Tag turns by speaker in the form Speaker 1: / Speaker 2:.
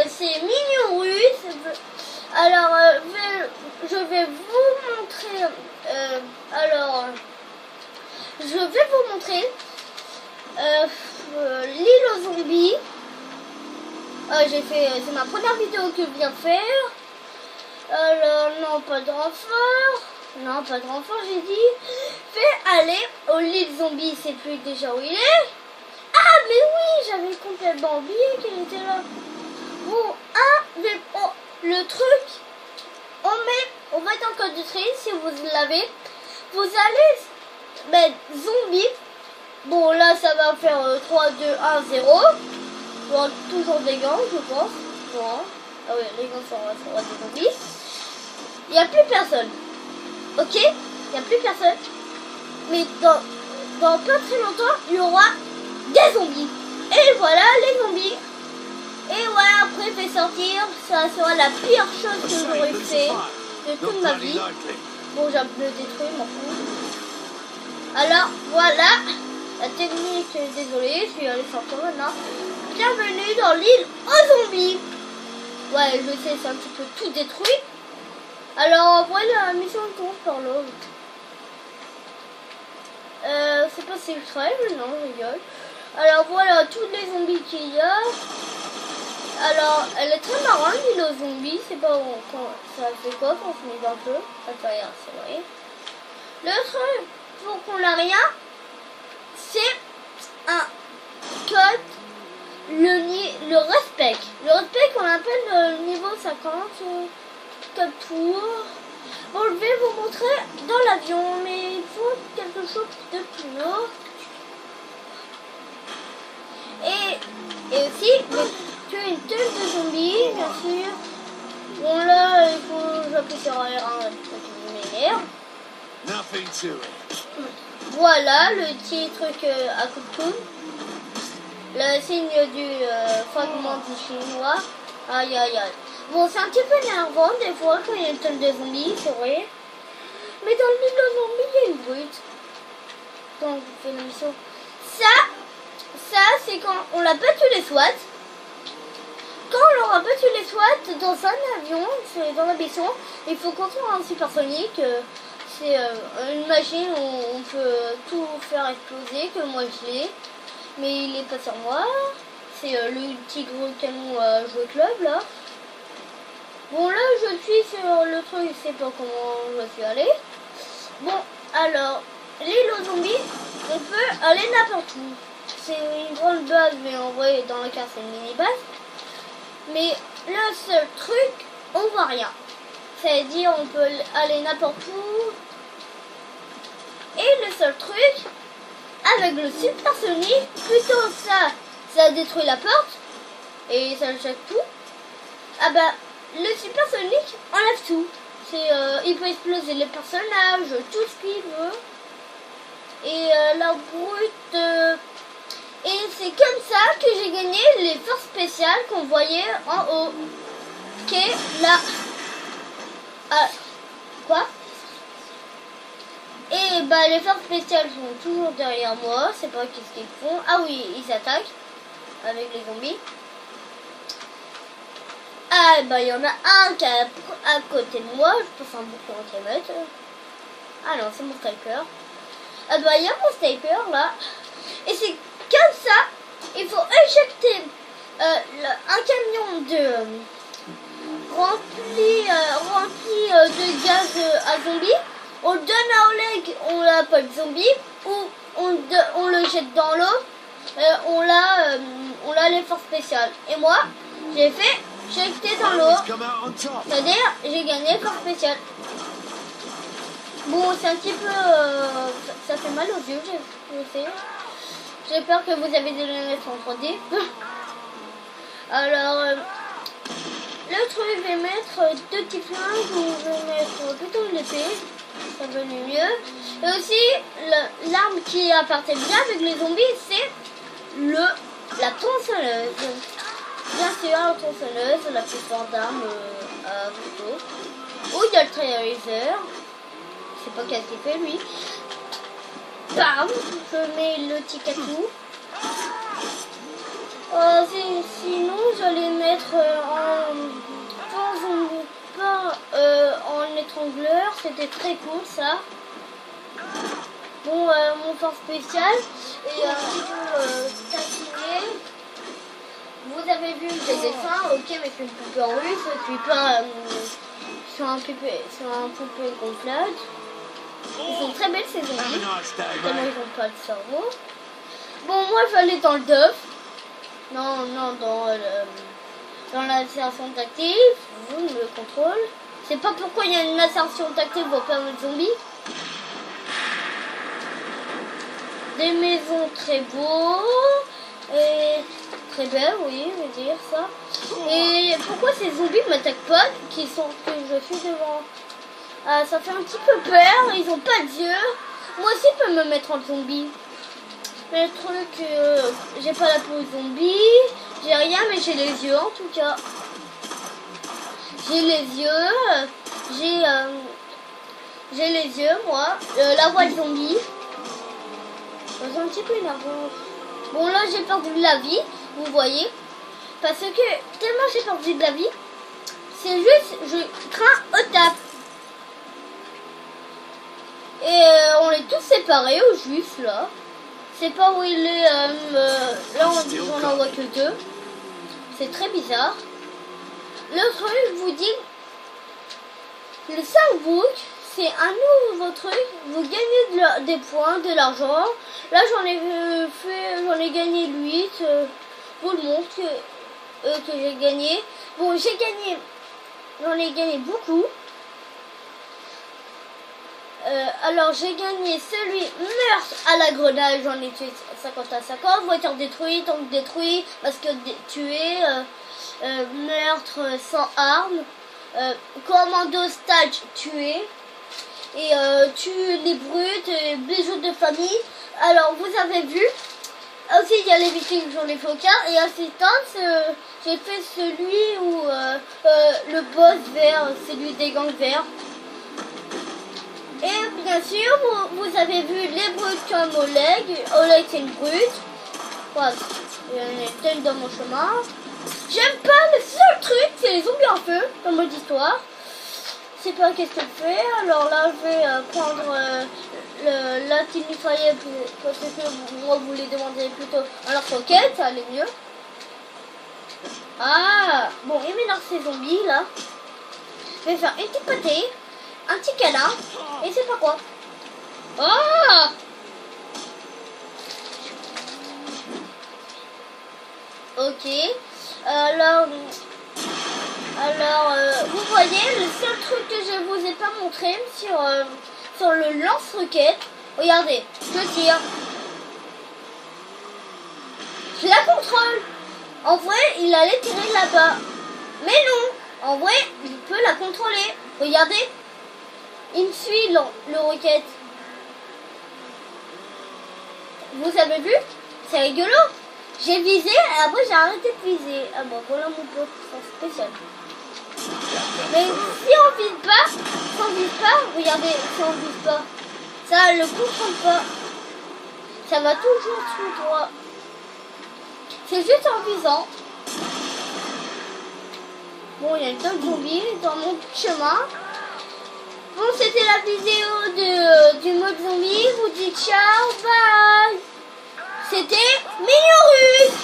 Speaker 1: c'est mignon russe. Alors, je vais vous montrer. Je vais vous montrer l'île aux zombies. C'est ma première vidéo que je viens de faire. Alors, non, pas de renfort. Non, pas de renfort, j'ai dit. Fais aller au l'île zombie, c'est plus déjà où il est. Ah, mais oui, j'avais complètement oublié qu'il était là. Bon, le truc, on va être en code de tri, si vous l'avez. Vous allez mettre zombie. Bon, là, ça va faire 3, 2, 1, 0. Il y aura toujours des gants, je pense. Bon. Ah oui, les gants seront des zombies. Il n'y a plus personne. Ok? Il n'y a plus personne. Mais dans pas très longtemps, il y aura des zombies. Et voilà les zombies. Et voilà, après, je vais sortir. Ça sera la pire chose que j'aurais fait de toute ma vie. Bon, j'ai un peu détruit, m'en fous. Alors, voilà. La technique, désolée, je suis allée sortir maintenant. Bienvenue dans l'île aux zombies. Ouais, je sais, c'est un petit peu tout détruit. Alors, voilà, la mission commence par là. C'est pas si je travaille, mais non, je rigole. Alors, voilà, tous les zombies qu'il y a. Alors, elle est très marrante, l'île aux zombies. C'est pas ça fait quoi quand on se met dans le feu. Ça fait rien, c'est vrai. Le truc, pour qu'on n'a rien, c'est un code, le respect. Le respect qu'on appelle le niveau 50, code tour. Bon, je vais vous montrer dans l'avion, mais il faut quelque chose de plus lourd. Et aussi, tuer une tonne de zombies, bien sûr. Bon, là, il faut que j'appuie sur R1 parce que je m'énerve. Voilà le petit truc à coucou. Le signe du fragment du chinois. Aïe aïe aïe. Bon, c'est un petit peu énervant des fois quand il y a une tonne de zombies, c'est vrai. Mais dans le milieu de zombies, il y a une brute. Quand vous faites la mission. Ça c'est quand on l'a pas tué les SWAT. Quand on l'aura pas tué les SWAT dans un avion, c'est dans la mission, il faut construire un supersonique. C'est une machine où on peut tout faire exploser, que moi je l'ai. Mais il est pas sur moi. C'est le petit gros canon jouet club là. Bon, là je suis sur le truc, je sais pas comment je suis allée. Bon, alors, l'île aux zombies, on peut aller n'importe où. C'est une grande base, mais en vrai, dans le cas, c'est une mini base. Mais le seul truc, on voit rien. C'est-à-dire, on peut aller n'importe où. Et le seul truc, avec le supersonique, plutôt ça détruit la porte. Et ça jette tout. Ah bah, le supersonique enlève tout. Il peut exploser les personnages, tout ce qu'il veut. Et la brute... et c'est comme ça que j'ai gagné les forces spéciales qu'on voyait en haut. Ok, là... quoi? Et bah les forces spéciales sont toujours derrière moi. C'est pas qu'est-ce qu'ils font. Ah oui, ils s'attaquent avec les zombies. Ah bah il y en a un qui est à côté de moi. Je passe un bouclier anti-émeute. Ah non, c'est mon sniper. Ah bah il y a mon sniper là. Et c'est comme ça. Il faut éjecter un camion rempli de gaz à zombies. On le donne à Oleg, on l'appelle zombie, ou on le jette dans l'eau, on a les forces spéciales. Et moi, j'ai fait jeter dans l'eau, c'est-à-dire j'ai gagné force spéciale. Bon, c'est un petit peu... ça fait mal aux yeux, je sais. J'ai peur que vous avez des lunettes en 3D. Alors, le truc, je vais mettre deux petits flingues, ou je vais mettre plutôt une épée. Ça va mieux. Et aussi, l'arme qui appartient bien avec les zombies, c'est la tronçonneuse. Bien sûr, la tronçonneuse, la plus forte d'armes à couteau. Ou il y a le trailer. Je sais pas qu'est-ce qu'il fait lui. Bam, je mets le ticket tout. Sinon, j'allais mettre en c'était très cool ça. Bon, mon fort spécial est un petit peu taquiné. Vous avez vu les dessins, ok, mais c'est une poupée en russe, et puis pas sur un poupée gonflable. Ils sont très belles ces zombies, tellement ils n'ont pas de cerveau. Bon, moi je vais aller dans le DOF. Non, dans l'insertion tactile, le contrôle. C'est pas pourquoi il y a une insertion tactile pour permettre zombies. Des maisons très beaux et très belles, oui, je veux dire ça. Et pourquoi ces zombies ne m'attaquent pas, que je suis devant? Ah, ça fait un petit peu peur, ils ont pas d'yeux. Moi aussi je peux me mettre en zombie. Mais le truc, j'ai pas la peau zombie, j'ai rien, mais j'ai les yeux en tout cas. J'ai les yeux, j'ai les yeux, moi, la voix de zombie. C'est un petit peu énervant. Bon, là j'ai perdu de la vie, vous voyez. Parce que tellement j'ai perdu de la vie, c'est juste, je crains au tap. Et on est tous séparés au juste là. C'est pas où il est. Là on n'en voit que deux. C'est très bizarre. Le truc, je vous dis, le 5 book, c'est un nouveau truc. Vous gagnez des points, de l'argent. Là j'en ai gagné 8. Je vous le montre que j'ai gagné. Bon, j'en ai gagné beaucoup. Alors j'ai gagné celui meurtre à la grenade, j'en ai tué 50 à 50, voiture détruite, tank détruit, masque tué, meurtre sans arme, commando stage tué, et tue les brutes, bijoux de famille. Alors vous avez vu, aussi il y a les victimes sur les focards, et assistance, j'ai fait celui où le boss vert, celui des gangs verts. Et bien sûr, vous avez vu les brutes comme Oleg. Oleg c'est une brute. Voilà, il y en a telle dans mon chemin. J'aime pas, le seul truc, c'est les zombies en feu, dans mode histoire. Je sais pas qu'est-ce que je fais. Alors là, je vais prendre la team mitraillette parce que moi, vous les demandez plutôt à leur roquette, ça allait mieux. Ah, bon, il m'énerve ces zombies là. Je vais faire une petite pâtée. Un petit câlin, et c'est pas quoi. Oh! Ok. Alors, vous voyez, le seul truc que je vous ai pas montré sur le lance-roquette. Regardez, je tire. Je la contrôle. En vrai, il allait tirer là-bas. Mais non, en vrai, il peut la contrôler. Regardez. Il me suit le roquette. Vous avez vu? C'est rigolo. J'ai visé et après j'ai arrêté de viser. Ah bon, voilà mon pote spécial. Mais si on vise pas, regardez, si on vise pas, ça le contrôle pas. Ça va toujours tout droit. C'est juste en visant. Bon, il y a d'autres zombies dans mon chemin. Bon, c'était la vidéo du mode zombie. Je vous dis ciao, bye. C'était Mignon Russe.